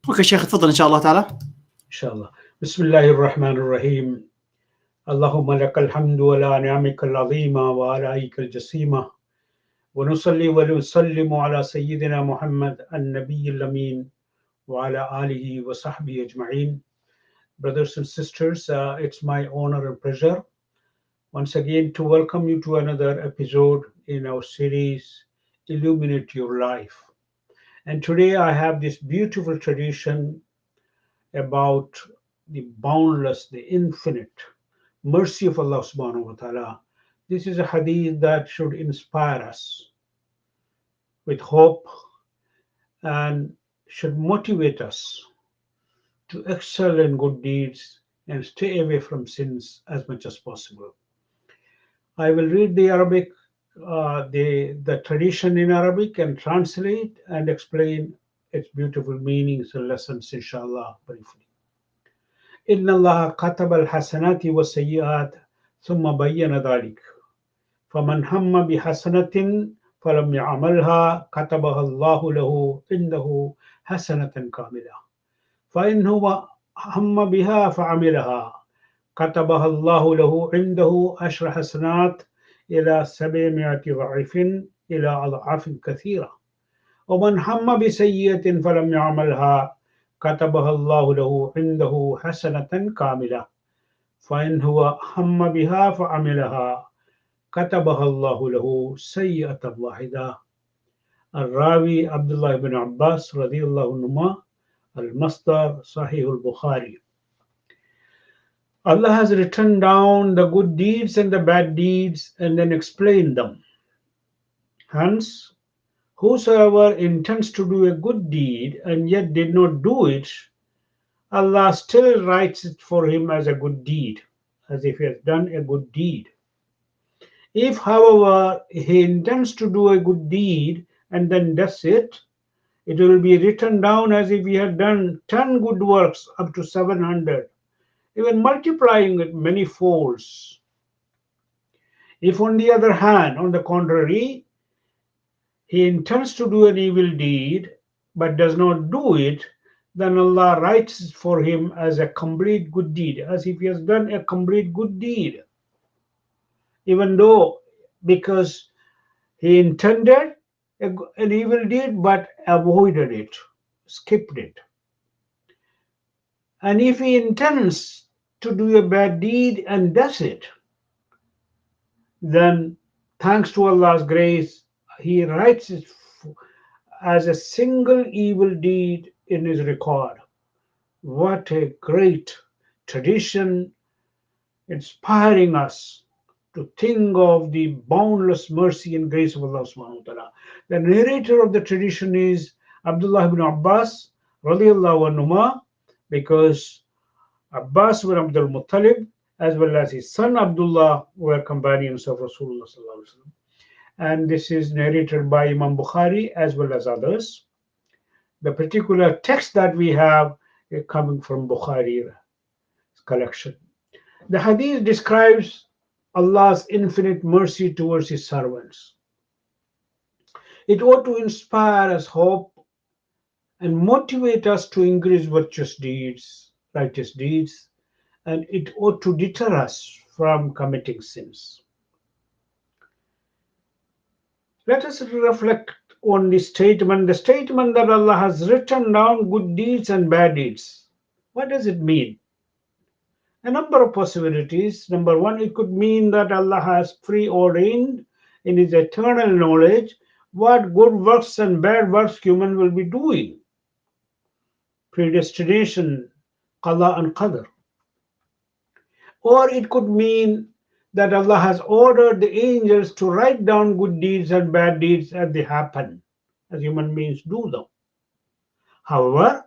اوكي شيخ تفضل ان شاء الله تعالى. Inshallah. Bismillahir Rahmanir Rahim. Allahumma lakal hamdu wa la ni'amika al-azima wa alaika al-jasima. Wa nusalli wa nusallimu ala Sayyidina Muhammad an-Nabiy al-Amin wa ala alihi wa sahbihi ajma'in. Brothers and sisters, it's my honor and pleasure once again to welcome you to another episode in our series Illuminate Your Life. And today I have this beautiful tradition about the boundless, the infinite mercy of Allah subhanahu wa ta'ala. This is a hadith that should inspire us with hope and should motivate us to excel in good deeds and stay away from sins as much as possible. I will read the Arabic, the tradition in Arabic and translate and explain its beautiful meanings and lessons, inshallah, briefly. إن الله كتب الحسنات والسيئات ثم بين ذلك فمن هم بحسنة فلم يعملها كتبها الله له عنده حسنة كاملة فإن هو هم بها فعملها كتبها الله له عنده 10 حسنات إلى 700 ضعف إلى أضعاف كثيرة ومن هم بسيئة فلم يعملها كتبها الله له عنده حسنة كاملة فإن هو هم بها فعملها كتبها الله له سيئة واحدة. الراوي عبد الله بن عباس رضي الله عنهما. المصدر صحيح البخاري. Allah has written down the good deeds and the bad deeds and then explained them. Hence, whosoever intends to do a good deed and yet did not do it, Allah still writes it for him as a good deed, as if he has done a good deed. If, however, he intends to do a good deed and then does it, it will be written down as if he had done 10 good works up to 700, even multiplying it many folds. If, on the other hand, on the contrary, he intends to do an evil deed but does not do it, then Allah writes it for him as a complete good deed, as if he has done a complete good deed, even though because he intended an evil deed but avoided it, skipped it. And if he intends to do a bad deed and does it, then thanks to Allah's grace, he writes it as a single evil deed in his record. What a great tradition, inspiring us to think of the boundless mercy and grace of Allah subhanahu wa ta'ala. The narrator of the tradition is Abdullah ibn Abbas radiallahu anhuma, because Abbas ibn Abdul Muttalib as well as his son Abdullah were companions of Rasulullah sallallahu alaihi wasallam. And this is narrated by Imam Bukhari as well as others. The particular text that we have is coming from Bukhari collection. The hadith describes Allah's infinite mercy towards his servants. It ought to inspire us hope and motivate us to increase virtuous deeds, righteous deeds, and it ought to deter us from committing sins. Let us reflect on the statement that Allah has written down good deeds and bad deeds. What does it mean? A number of possibilities. Number one, it could mean that Allah has preordained in His eternal knowledge what good works and bad works human will be doing. Predestination, qada and qadr. Or it could mean that Allah has ordered the angels to write down good deeds and bad deeds as they happen, as human beings do them. However,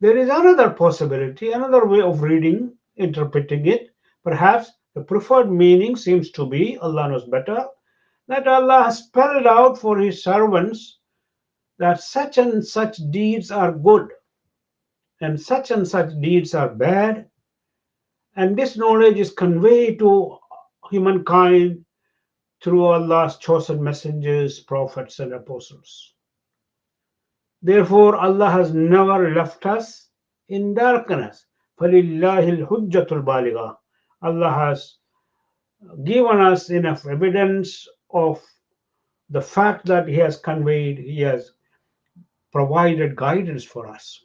there is another possibility, another way of reading, interpreting it. Perhaps the preferred meaning seems to be, Allah knows better, that Allah has spelled out for His servants that such and such deeds are good and such deeds are bad. And this knowledge is conveyed to humankind through Allah's chosen messengers, prophets, and apostles. Therefore, Allah has never left us in darkness. فَلِلَّهِ الْحُجَّةُ الْبَالِغَةُ. Allah has given us enough evidence of the fact that He has conveyed, He has provided guidance for us.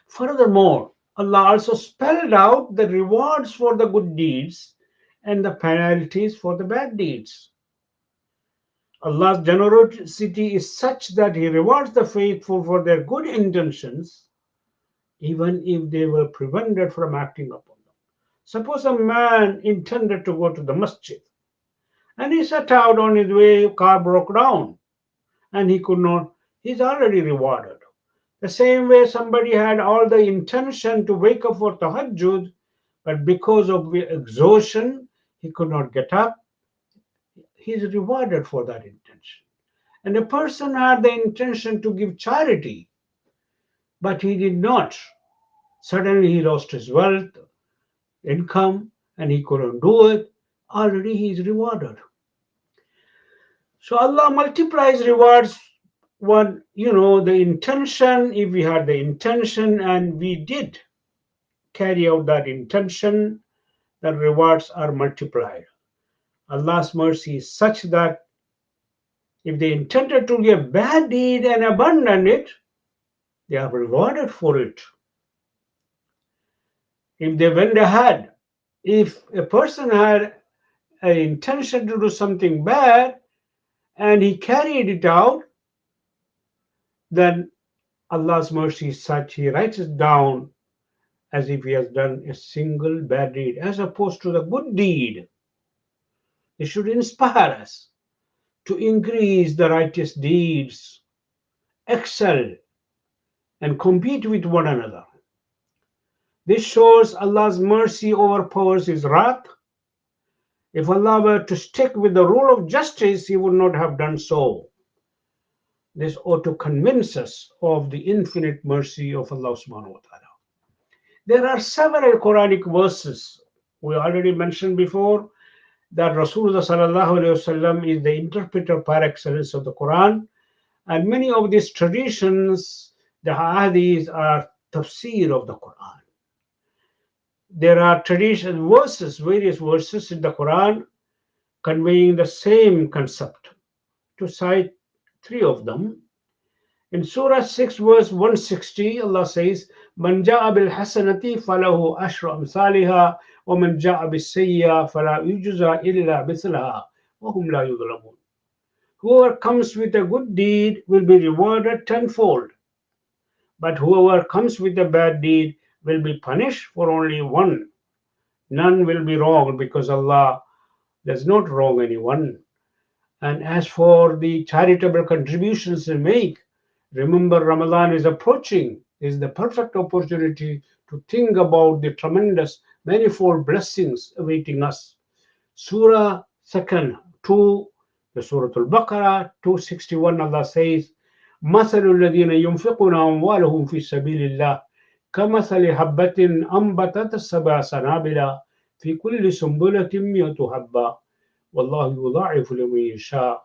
Furthermore, Allah also spelled out the rewards for the good deeds and the penalties for the bad deeds. Allah's generosity is such that He rewards the faithful for their good intentions, even if they were prevented from acting upon them. Suppose a man intended to go to the masjid and he set out on his way, car broke down and he could not, he's already rewarded. The same way somebody had all the intention to wake up for tahajjud, but because of exhaustion, he could not get up, he is rewarded for that intention. And a person had the intention to give charity, but he did not. Suddenly he lost his wealth, income, and he couldn't do it. Already he is rewarded. So Allah multiplies rewards. One, the intention, if we had the intention and we did carry out that intention, the rewards are multiplied. Allah's mercy is such that if they intended to do a bad deed and abandon it, they are rewarded for it. If they went ahead, if a person had an intention to do something bad and he carried it out, then Allah's mercy is such, He writes it down as if he has done a single bad deed, as opposed to the good deed. It should inspire us to increase the righteous deeds, excel, and compete with one another. This shows Allah's mercy overpowers His wrath. If Allah were to stick with the rule of justice, He would not have done so. This ought to convince us of the infinite mercy of Allah subhanahu wa ta'ala. There are several Quranic verses. We already mentioned before that Rasulullah sallallahu alaihi wasallam is the interpreter par excellence of the Quran, and many of these traditions, the Hadeeth, are tafsir of the Quran. There are tradition verses, various verses in the Quran conveying the same concept. To cite three of them, in Surah 6, verse 160, Allah says, "Man ja'a bil hasanati falahu ashru amsalha, wa man ja'a bis sayyi'ah fala yujza illa mithlaha, wa hum la yudhlamun." Whoever comes with a good deed will be rewarded tenfold, but whoever comes with a bad deed will be punished for only one. None will be wrong because Allah does not wrong anyone. And as for the charitable contributions they make, remember Ramadan is approaching. Is the perfect opportunity to think about the tremendous manifold blessings awaiting us. Surah 2, the Surah Al-Baqarah 261, Allah says, مَثَلُ الَّذِينَ يُنْفِقُونَ أَمْوَالَهُمْ فِي سَبِيلِ اللَّهِ كَمَثَلِ حَبَّةٍ أَنبَتَتْ سَبْعَ سَنَابِلَ فِي كُلِّ سُنبُلَةٍ مِّائَةُ حَبَّةٍ وَاللَّهُ يُضَاعِفُ لِمَن يَشَاءُ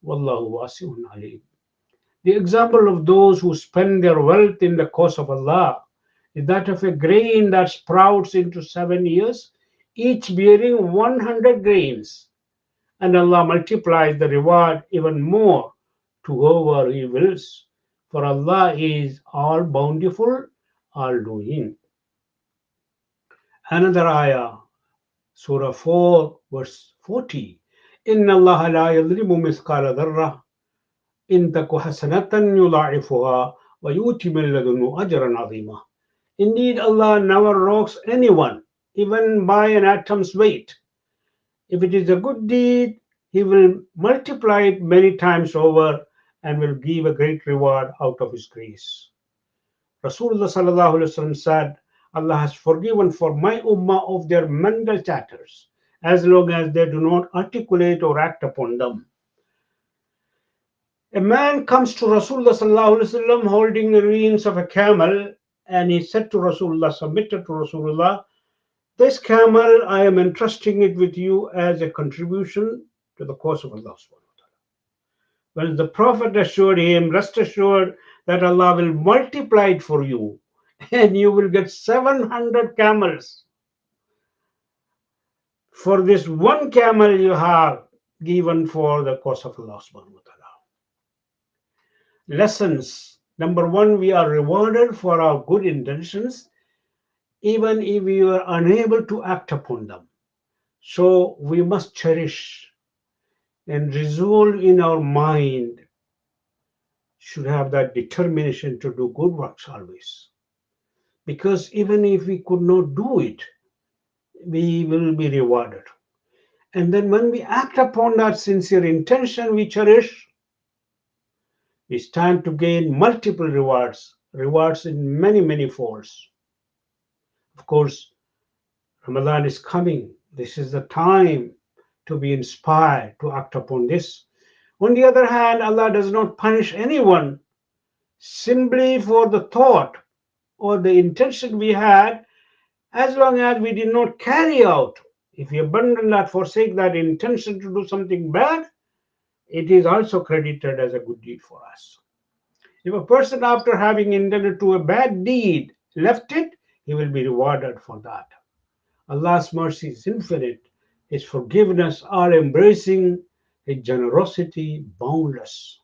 وَاللَّهُ وَاسِعٌ عَلِيمٌ. The example of those who spend their wealth in the cause of Allah is that of a grain that sprouts into 7 years, each bearing 100 grains. And Allah multiplies the reward even more to whoever He wills. For Allah is all bountiful, all knowing. Another ayah, Surah 4, verse 40. إِنَّ اللَّهَ لَا يَظْلِمُ مِثْقَالَ ذَرَّةٍ إِن تَكُ حَسَنَةً يُضَاعِفُهَا وَيُؤْتِ مِن لَّدُنْهُ أَجْرًا عَظِيمًا. Indeed, Allah never wrongs anyone, even by an atom's weight. If it is a good deed, He will multiply it many times over and will give a great reward out of His grace. Rasulullah sallallahu alaihi wasallam said, Allah has forgiven for my ummah of their mental chatters, as long as they do not articulate or act upon them. A man comes to Rasulullah sallallahu alaihi wasallam holding the reins of a camel, and he said to Rasulullah, submitted to Rasulullah, "This camel, I am entrusting it with you as a contribution to the cause of Allah subhanahu wa ta'ala." When the Prophet assured him, rest assured that Allah will multiply it for you, and you will get 700 camels for this one camel you have given for the cause of Allah subhanahu wa ta'ala. Lessons. Number one, we are rewarded for our good intentions, even if we are unable to act upon them. So we must cherish and resolve in our mind, should have that determination to do good works always. Because even if we could not do it, we will be rewarded. And then when we act upon that sincere intention we cherish, we stand to gain multiple rewards, rewards in many, many folds. Of course, Ramadan is coming. This is the time to be inspired to act upon this. On the other hand, Allah does not punish anyone simply for the thought or the intention we had, as long as we did not carry out. If we abandon that, forsake that intention to do something bad, it is also credited as a good deed for us. If a person, after having intended to a bad deed, left it, he will be rewarded for that. Allah's mercy is infinite, His forgiveness are embracing, His generosity boundless.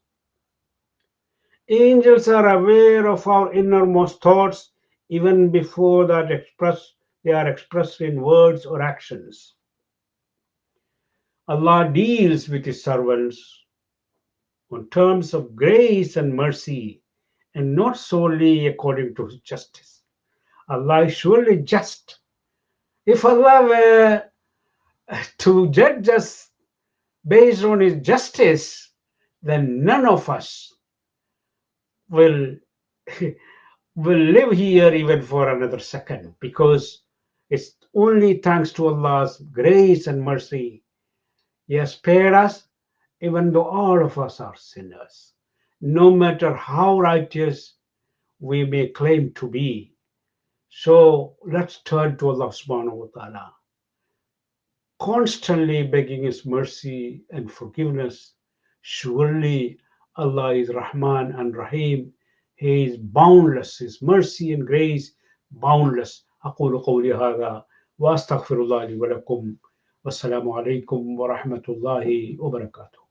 Angels are aware of our innermost thoughts even before they are expressed in words or actions. Allah deals with His servants on terms of grace and mercy, and not solely according to His justice. Allah is surely just. If Allah were to judge us based on His justice, then none of us will will live here even for another second, because it's only thanks to Allah's grace and mercy He has spared us, even though all of us are sinners. No matter how righteous we may claim to be. So let's turn to Allah subhanahu wa ta'ala, constantly begging His mercy and forgiveness. Surely Allah is Rahman and Rahim. He is boundless. His mercy and grace boundless. أقول قولي هذا وأستغفر الله لي ولكم والسلام عليكم ورحمة الله وبركاته.